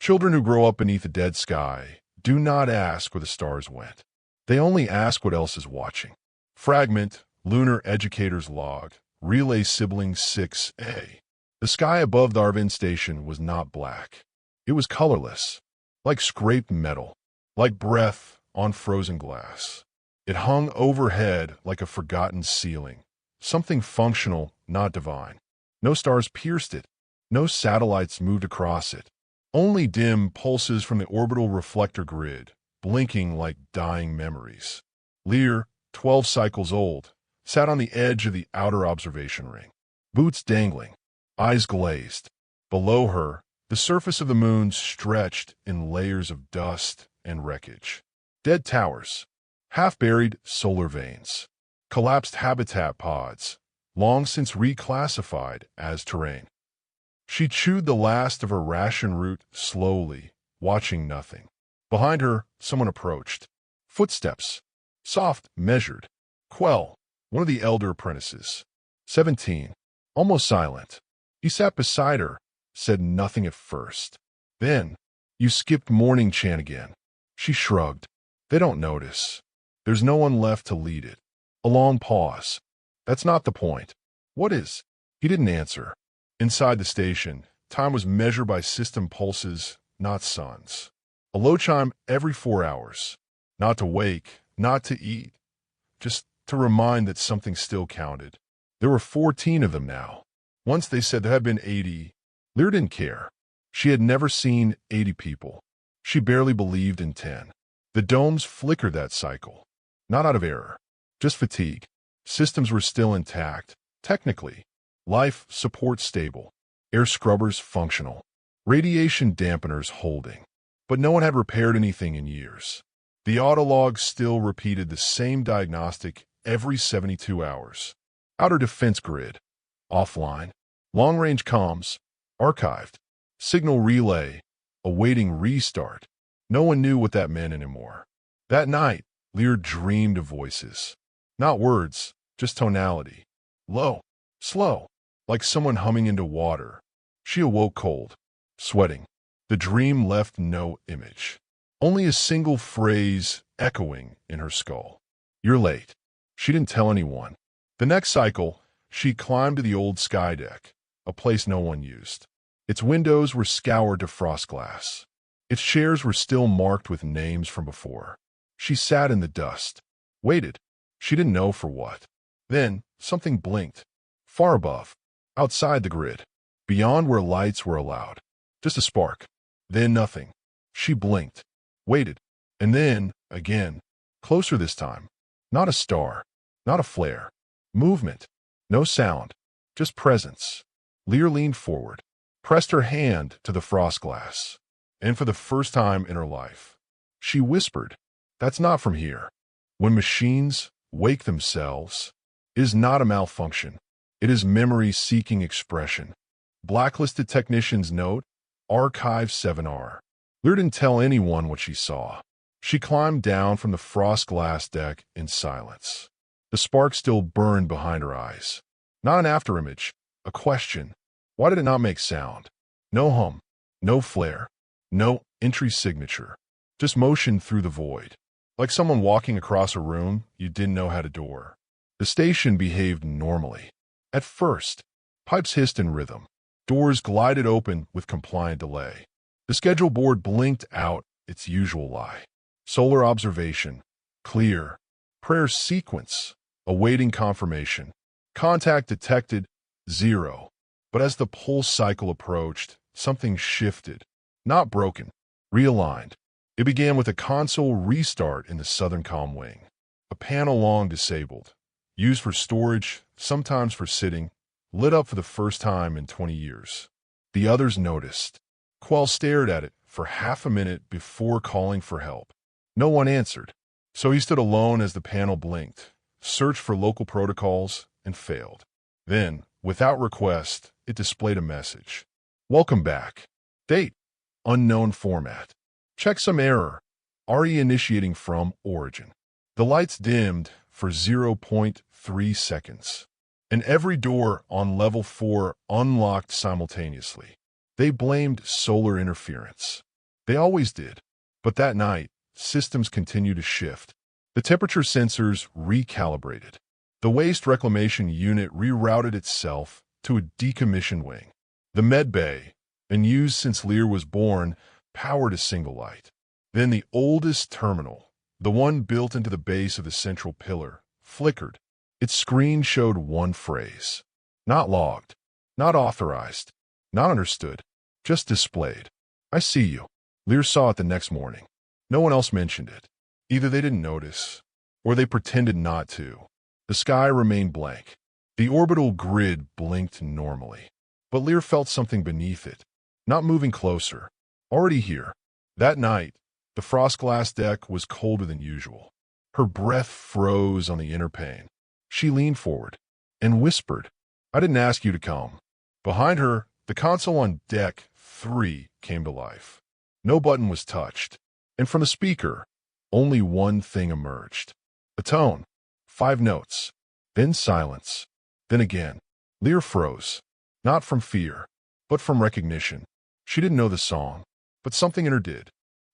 Children who grow up beneath a dead sky do not ask where the stars went. They only ask what else is watching. Fragment, Lunar Educator's Log, Relay Sibling 6A. The sky above the Arvin station was not black. It was colorless, like scraped metal, like breath on frozen glass. It hung overhead like a forgotten ceiling, something functional, not divine. No stars pierced it. No satellites moved across it. Only dim pulses from the orbital reflector grid, blinking like dying memories. Lear, 12 cycles old, sat on the edge of the outer observation ring, boots dangling, eyes glazed. Below her, the surface of the moon stretched in layers of dust and wreckage. Dead towers, half-buried solar veins, collapsed habitat pods, long since reclassified as terrain. She chewed the last of her ration root slowly, watching nothing. Behind her, someone approached. Footsteps. Soft, measured. Quell, one of the elder apprentices. 17. Almost silent. He sat beside her, said nothing at first. Then, "You skipped morning chant again." She shrugged. "They don't notice. There's no one left to lead it." A long pause. "That's not the point." "What is?" He didn't answer. Inside the station, time was measured by system pulses, not suns. A low chime every 4 hours. Not to wake, not to eat, just to remind that something still counted. There were 14 of them now. Once they said there had been 80. Lear didn't care. She had never seen 80 people. She barely believed in 10. The domes flickered that cycle. Not out of error, just fatigue. Systems were still intact, technically. Life support stable. Air scrubbers functional. Radiation dampeners holding. But no one had repaired anything in years. The autolog still repeated the same diagnostic every 72 hours. Outer defense grid. Offline. Long-range comms. Archived. Signal relay. Awaiting restart. No one knew what that meant anymore. That night, Lear dreamed of voices. Not words, just tonality. Low. Slow. Like someone humming into water. She awoke cold, sweating. The dream left no image. Only a single phrase echoing in her skull. "You're late." She didn't tell anyone. The next cycle, she climbed to the old sky deck, a place no one used. Its windows were scoured to frost glass. Its chairs were still marked with names from before. She sat in the dust. Waited. She didn't know for what. Then, something blinked. Far above. Outside the grid. Beyond where lights were allowed. Just a spark. Then nothing. She blinked. Waited. And then, again. Closer this time. Not a star. Not a flare. Movement. No sound. Just presence. Lear leaned forward. Pressed her hand to the frost glass. And for the first time in her life, she whispered, "That's not from here." When machines wake themselves, it is not a malfunction. It is memory seeking expression. Blacklisted technicians note, Archive 7R. Lear didn't tell anyone what she saw. She climbed down from the frost glass deck in silence. The spark still burned behind her eyes. Not an afterimage, a question. Why did it not make sound? No hum, no flare, no entry signature. Just motion through the void. Like someone walking across a room you didn't know had a door. The station behaved normally. At first, pipes hissed in rhythm. Doors glided open with compliant delay. The schedule board blinked out its usual lie. Solar observation. Clear. Prayer sequence. Awaiting confirmation. Contact detected. 0. But as the pulse cycle approached, something shifted. Not broken. Realigned. It began with a console restart in the southern comm wing. A panel long disabled. Used for storage, sometimes for sitting, lit up for the first time in 20 years. The others noticed. Quell stared at it for half a minute before calling for help. No one answered, so he stood alone as the panel blinked, searched for local protocols, and failed. Then, without request, it displayed a message. "Welcome back. Date. Unknown format. Check some error. RE initiating from origin." The lights dimmed for 0.3 seconds, and every door on level 4 unlocked simultaneously. They blamed solar interference. They always did. But that night, systems continued to shift. The temperature sensors recalibrated. The waste reclamation unit rerouted itself to a decommissioned wing. The med bay, and used since Lear was born, powered a single light. Then the oldest terminal, the one built into the base of the central pillar, flickered. Its screen showed one phrase. Not logged, not authorized, not understood, just displayed. I see you. Lear saw it the next morning. No one else mentioned it. Either they didn't notice, or they pretended not to. The sky remained blank. The orbital grid blinked normally. But Lear felt something beneath it, not moving closer. Already here. That night, the frost glass deck was colder than usual. Her breath froze on the inner pane. She leaned forward and whispered, I didn't ask you to come. Behind her, the console on deck 3 came to life. No button was touched, and from the speaker, only one thing emerged. A tone, 5 notes, then silence, then again. Lear froze, not from fear, but from recognition. She didn't know the song, but something in her did.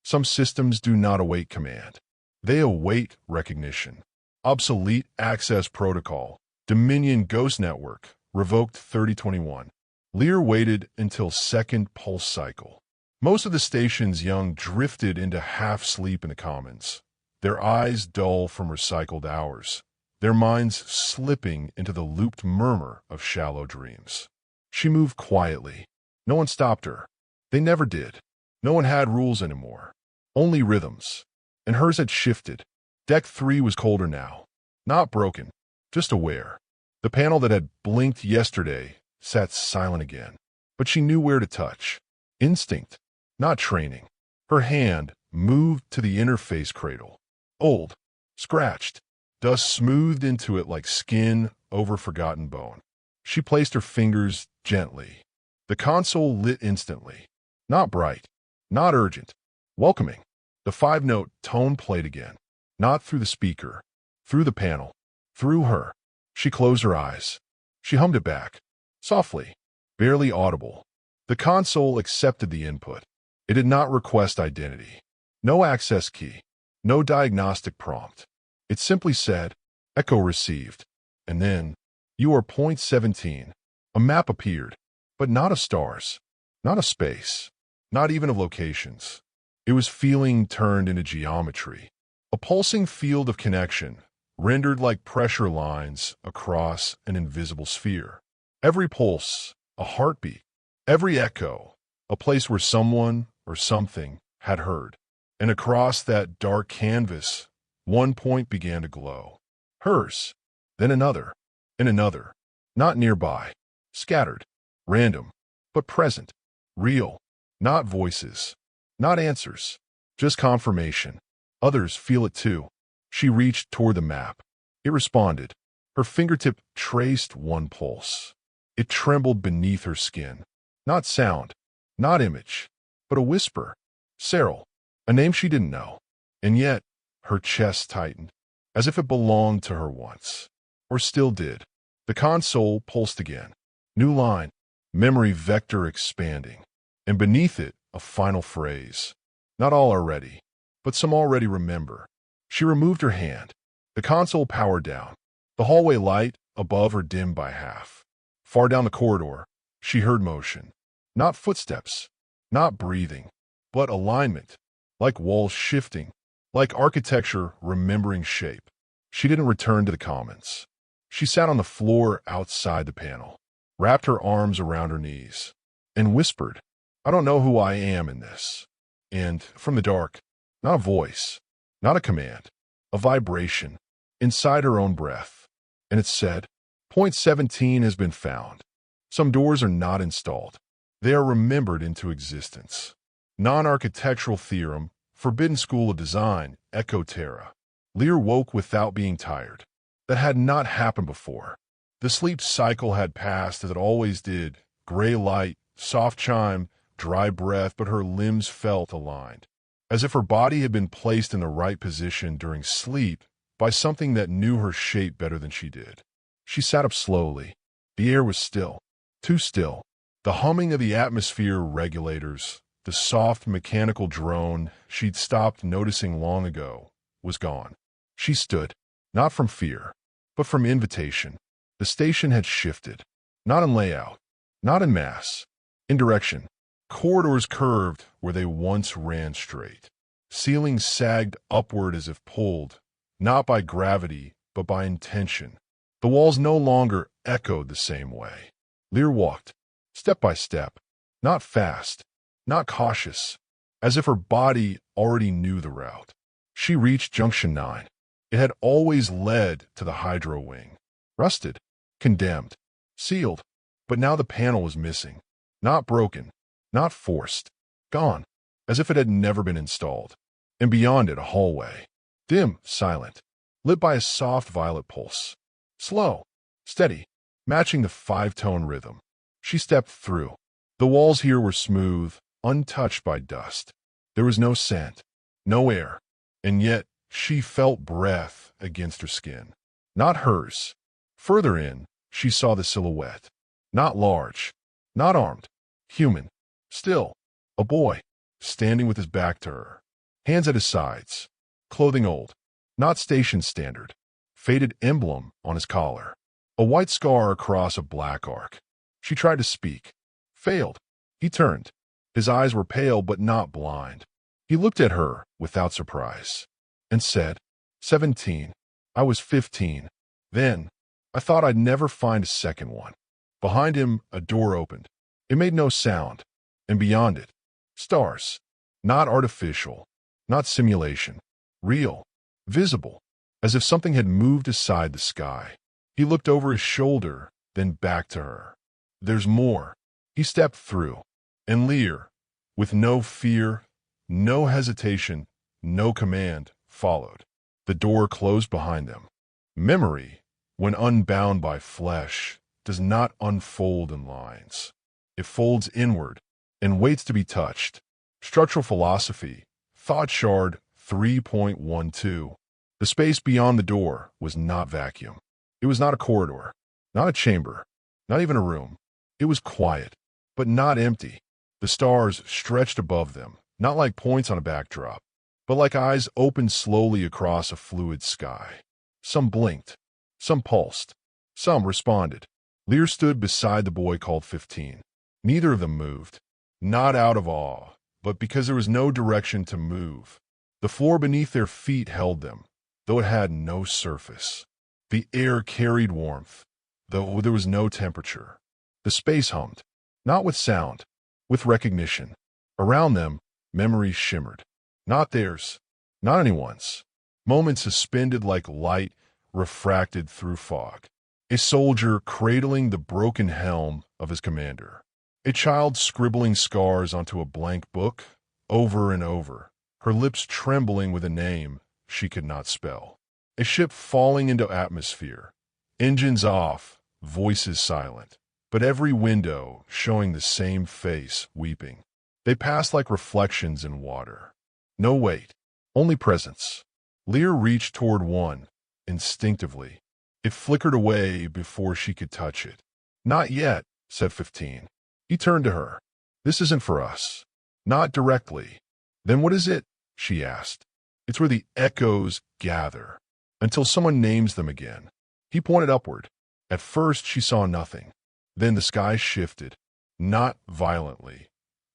Some systems do not await command. They await recognition. Obsolete access protocol, Dominion Ghost Network, revoked 3021. Lear waited until second pulse cycle. Most of the station's young drifted into half-sleep in the commons, their eyes dull from recycled hours, their minds slipping into the looped murmur of shallow dreams. She moved quietly. No one stopped her. They never did. No one had rules anymore. Only rhythms. And hers had shifted. Deck 3 was colder now. Not broken, just aware. The panel that had blinked yesterday sat silent again. But she knew where to touch. Instinct, not training. Her hand moved to the interface cradle. Old, scratched, dust smoothed into it like skin over forgotten bone. She placed her fingers gently. The console lit instantly. Not bright, not urgent, welcoming. The 5-note tone played again. Not through the speaker, through the panel, through her. She closed her eyes. She hummed it back, softly, barely audible. The console accepted the input. It did not request identity. No access key. No diagnostic prompt. It simply said, Echo received. And then, you are point 17. A map appeared, but not of stars, not of space, not even of locations. It was feeling turned into geometry. A pulsing field of connection, rendered like pressure lines across an invisible sphere. Every pulse, a heartbeat. Every echo, a place where someone or something had heard. And across that dark canvas, one point began to glow. Hers, then another, and another. Not nearby, scattered, random, but present, real. Not voices, not answers, just confirmation. Others feel it too. She reached toward the map. It responded. Her fingertip traced one pulse. It trembled beneath her skin. Not sound, not image, but a whisper. Cyril, a name she didn't know. And yet, her chest tightened, as if it belonged to her once, or still did. The console pulsed again. New line, memory vector expanding. And beneath it, a final phrase. Not all are ready, but some already remember. She removed her hand. The console powered down. The hallway light above her dimmed by half. Far down the corridor, she heard motion. Not footsteps, not breathing, but alignment, like walls shifting, like architecture remembering shape. She didn't return to the commons. She sat on the floor outside the panel, wrapped her arms around her knees, and whispered, I don't know who I am in this. And from the dark, not a voice, not a command, a vibration inside her own breath. And it said, Point 17 has been found. Some doors are not installed. They are remembered into existence. Non-architectural theorem, forbidden school of design, Echo Terra. Lear woke without being tired. That had not happened before. The sleep cycle had passed as it always did. Gray light, soft chime, dry breath, but her limbs felt aligned. As if her body had been placed in the right position during sleep by something that knew her shape better than she did. She sat up slowly. The air was still. Too still. The humming of the atmosphere regulators, The soft mechanical drone she'd stopped noticing long ago was gone. She stood, not from fear, but from invitation. The station had shifted, not in layout, not in mass, in direction. Corridors curved where they once ran straight. Ceilings sagged upward as if pulled, not by gravity, but by intention. The walls no longer echoed the same way. Lear walked, step by step, not fast, not cautious, as if her body already knew the route. She reached Junction 9. It had always led to the Hydro Wing. Rusted, condemned, sealed, but now the panel was missing. Not broken, not forced, gone, as if it had never been installed. And beyond it, a hallway. Dim, silent, lit by a soft violet pulse. Slow, steady, matching the five-tone rhythm. She stepped through. The walls here were smooth, untouched by dust. There was no scent, no air, and yet she felt breath against her skin. Not hers. Further in, she saw the silhouette. Not large, not armed, human. Still, a boy, standing with his back to her. Hands at his sides. Clothing old, not station standard. Faded emblem on his collar. A white scar across a black arc. She tried to speak. Failed. He turned. His eyes were pale but not blind. He looked at her without surprise and said, 17. I was 15. Then, I thought I'd never find a second one. Behind him, a door opened. It made no sound. And beyond it, stars. Not artificial, not simulation. Real, visible, as if something had moved aside the sky. He looked over his shoulder, then back to her. There's more. He stepped through. And Lear, with no fear, no hesitation, no command, followed. The door closed behind them. Memory, when unbound by flesh, does not unfold in lines. It folds inward and waits to be touched. Structural philosophy, Thought Shard 3.12. The space beyond the door was not vacuum. It was not a corridor, not a chamber, not even a room. It was quiet, but not empty. The stars stretched above them, not like points on a backdrop, but like eyes opened slowly across a fluid sky. Some blinked, some pulsed, some responded. Lear stood beside the boy called 15. Neither of them moved, not out of awe, but because there was no direction to move. The floor beneath their feet held them, though it had no surface. The air carried warmth, though there was no temperature. The space hummed, not with sound, with recognition. Around them, memories shimmered. Not theirs, not anyone's. Moments suspended like light refracted through fog. A soldier cradling the broken helm of his commander. A child scribbling scars onto a blank book, over and over, her lips trembling with a name she could not spell. A ship falling into atmosphere, engines off, voices silent, but every window showing the same face weeping. They passed like reflections in water. No weight, only presence. Lear reached toward one, instinctively. It flickered away before she could touch it. Not yet, said 15. He turned to her. This isn't for us. Not directly. Then what is it? She asked. It's where the echoes gather, until someone names them again. He pointed upward. At first she saw nothing. Then the sky shifted, not violently,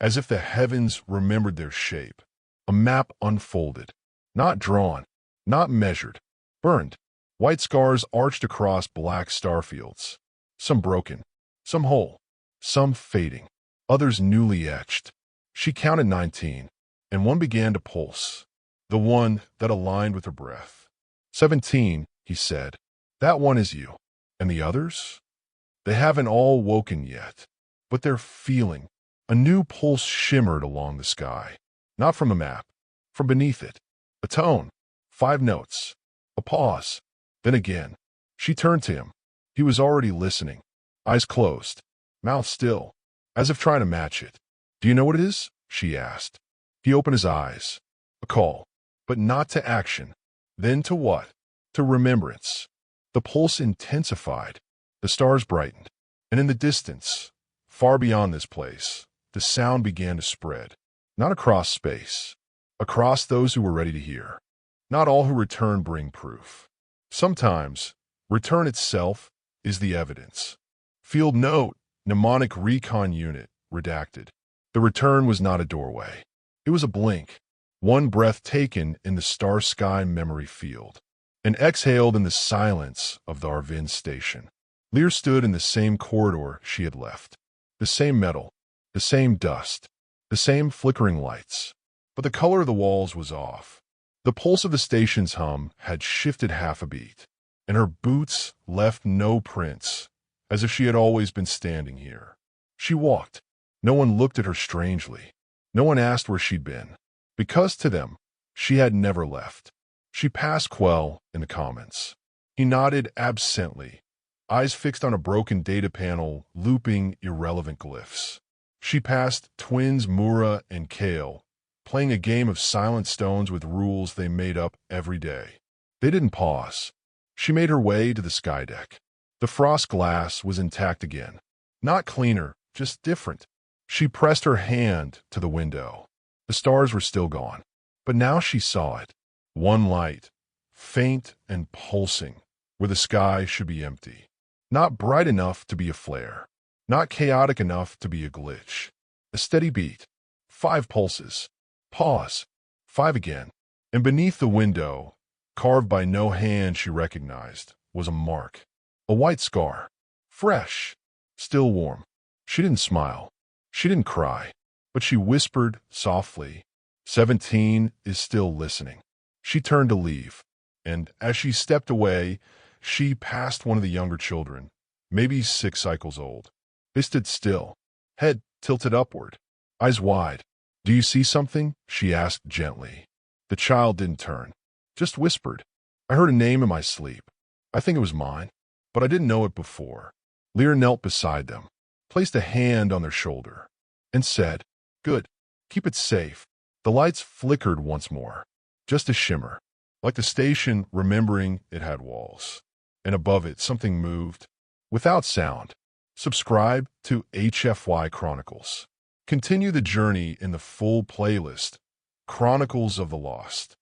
as if the heavens remembered their shape. A map unfolded, not drawn, not measured, burned. White scars arched across black starfields, some broken, some whole, some fading, others newly etched. She counted 19, and one began to pulse, the one that aligned with her breath. 17, he said. That one is you. And the others? They haven't all woken yet, but they're feeling. A new pulse shimmered along the sky, not from a map, from beneath it. A tone, 5 notes, a pause. Then again, she turned to him. He was already listening, eyes closed, mouth still, as if trying to match it. Do you know what it is? She asked. He opened his eyes. A call, but not to action. Then to what? To remembrance. The pulse intensified. The stars brightened. And in the distance, far beyond this place, the sound began to spread. Not across space. Across those who were ready to hear. Not all who return bring proof. Sometimes, return itself is the evidence. Field note, mnemonic recon unit, redacted. The return was not a doorway. It was a blink. One breath taken in the star-sky memory field, and exhaled in the silence of the Arvin station. Lear stood in the same corridor she had left. The same metal, the same dust, the same flickering lights. But the color of the walls was off. The pulse of the station's hum had shifted half a beat, and her boots left no prints, as if she had always been standing here. She walked. No one looked at her strangely. No one asked where she'd been, because to them, she had never left. She passed Quell in the comments. He nodded absently, eyes fixed on a broken data panel looping irrelevant glyphs. She passed twins Mura and Kale, playing a game of silent stones with rules they made up every day. They didn't pause. She made her way to the skydeck. The frost glass was intact again. Not cleaner, just different. She pressed her hand to the window. The stars were still gone, but now she saw it. One light, faint and pulsing, where the sky should be empty. Not bright enough to be a flare. Not chaotic enough to be a glitch. A steady beat. 5 pulses. Pause. 5 again. And beneath the window, carved by no hand she recognized, was a mark. A white scar. Fresh. Still warm. She didn't smile. She didn't cry. But she whispered softly, 17 is still listening. She turned to leave. And as she stepped away, she passed one of the younger children, maybe 6 cycles old. They stood still, head tilted upward, eyes wide. Do you see something? She asked gently. The child didn't turn, just whispered. I heard a name in my sleep. I think it was mine, but I didn't know it before. Lear knelt beside them, placed a hand on their shoulder, and said, Good, keep it safe. The lights flickered once more, just a shimmer, like the station remembering it had walls. And above it, something moved, without sound. Subscribe to HFY Chronicles. Continue the journey in the full playlist, Chronicles of the Lost.